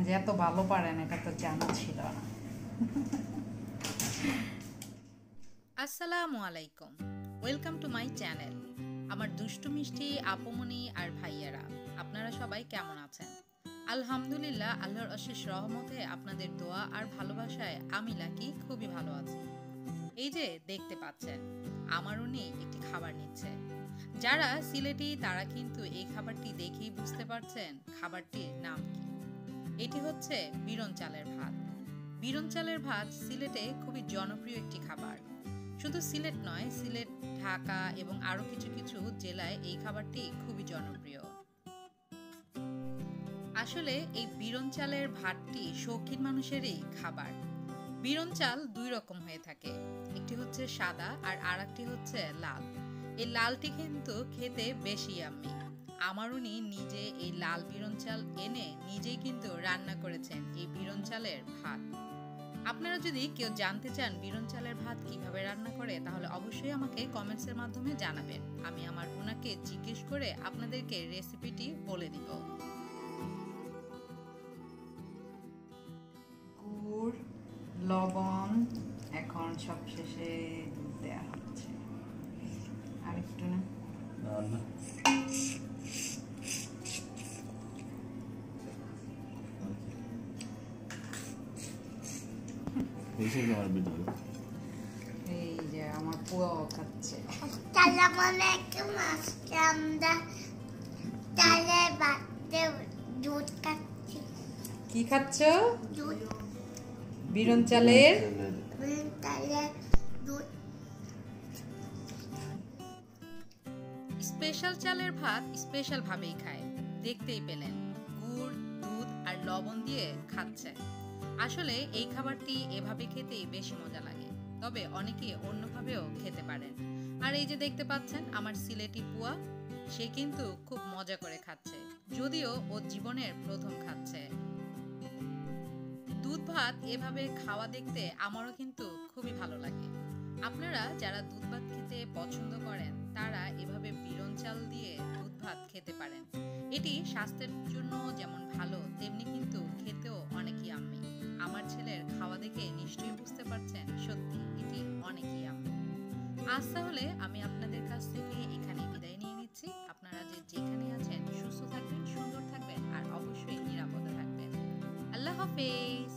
যে এত ভালো পারেন এটা তো জানা ছিল না। আসসালামু আলাইকুম, ওয়েলকাম টু মাই চ্যানেল। আমার দুষ্টু মিষ্টি আপুমনি আর ভাইয়ারা, আপনারা সবাই কেমন আছেন? আলহামদুলিল্লাহ, আল্লাহর অশেষ রহমতে আপনাদের দোয়া আর ভালোবাসায় আমি লাকি খুবই ভালো আছি। এই যে দেখতে পাচ্ছেন, আমার উনি একটি খাবার নিচ্ছে। যারা সিলেটি তারা কিন্তু এই খাবারটি দেখেই বুঝতে পারছেন খাবারটির নাম কি। এটি হচ্ছে বিরন চালের ভাত। বিরন চালের ভাত সিলেটে খুবই জনপ্রিয় একটি খাবার। শুধু সিলেট নয়, সিলেট, ঢাকা এবং আরও কিছু কিছু জেলায় এই খাবারটি খুবই জনপ্রিয়। আসলে এই বিরন চালের ভাতটি শৌখিন মানুষেরই খাবার। বিরন চাল দুই রকম হয়ে থাকে, একটি হচ্ছে সাদা আর আরেকটি হচ্ছে লাল। এই লালটি কিন্তু খেতে বেশি ইয়াম্মি। আমার উনি নিজে এই লাল বিরন চাল এনে নিজেই কিন্তু রান্না করেছেন এই বিরন চালের ভাত। আপনারা যদি কেউ জানতে চান বিরন চালের ভাত কিভাবে রান্না করে, তাহলে অবশ্যই আমাকে কমেন্টসের মাধ্যমে জানাবেন। আমি আমার ওনাকে জিজ্ঞেস করে আপনাদেরকে রেসিপিটি বলে দিব। গুড়, লবণ, এখন সবশেষে দুধ দেওয়া হচ্ছে। আর একটু না, এই যে আমার পোয়াও খাচ্ছে। কি খাচ্ছ? বিরন চালের স্পেশাল চালের ভাত স্পেশাল ভাবেই খায়। দেখতেই পেলেন, গুড়, দুধ আর লবণ দিয়ে খাচ্ছে। আসলে এই খাবারটি এভাবে খেতেই বেশি মজা লাগে, তবে অনেকে অন্যভাবেও খেতে পারেন। আর এই যে দেখতে পাচ্ছেন আমার সিলেটি পুয়া, সে কিন্তু খুব মজা করে খাচ্ছে, যদিও ও জীবনের প্রথম খাচ্ছে। দুধ ভাত এভাবে খাওয়া দেখতে আমারও কিন্তু খুবই ভালো লাগে। আপনারা যারা দুধ ভাত খেতে পছন্দ করেন তারা এভাবে বিরন চাল দিয়ে দুধ ভাত খেতে পারেন। এটি স্বাস্থ্যের জন্য যেমন ভালো, তেমনি কিন্তু খেতেও অনেকই আম্মি। আমার ছেলের খাওয়া দেখে নিশ্চয়ই বুঝতে পারছেন সত্যি এটি অনেকই আম্মি। আজ তাহলে আমি আপনাদের কাছ থেকে এখানে বিদায় নিয়ে নিচ্ছি। আপনারা যে যেখানে আছেন সুস্থ থাকবেন, সুন্দর থাকবেন আর অবশ্যই নিরাপদে থাকবেন। আল্লাহ হাফেজ।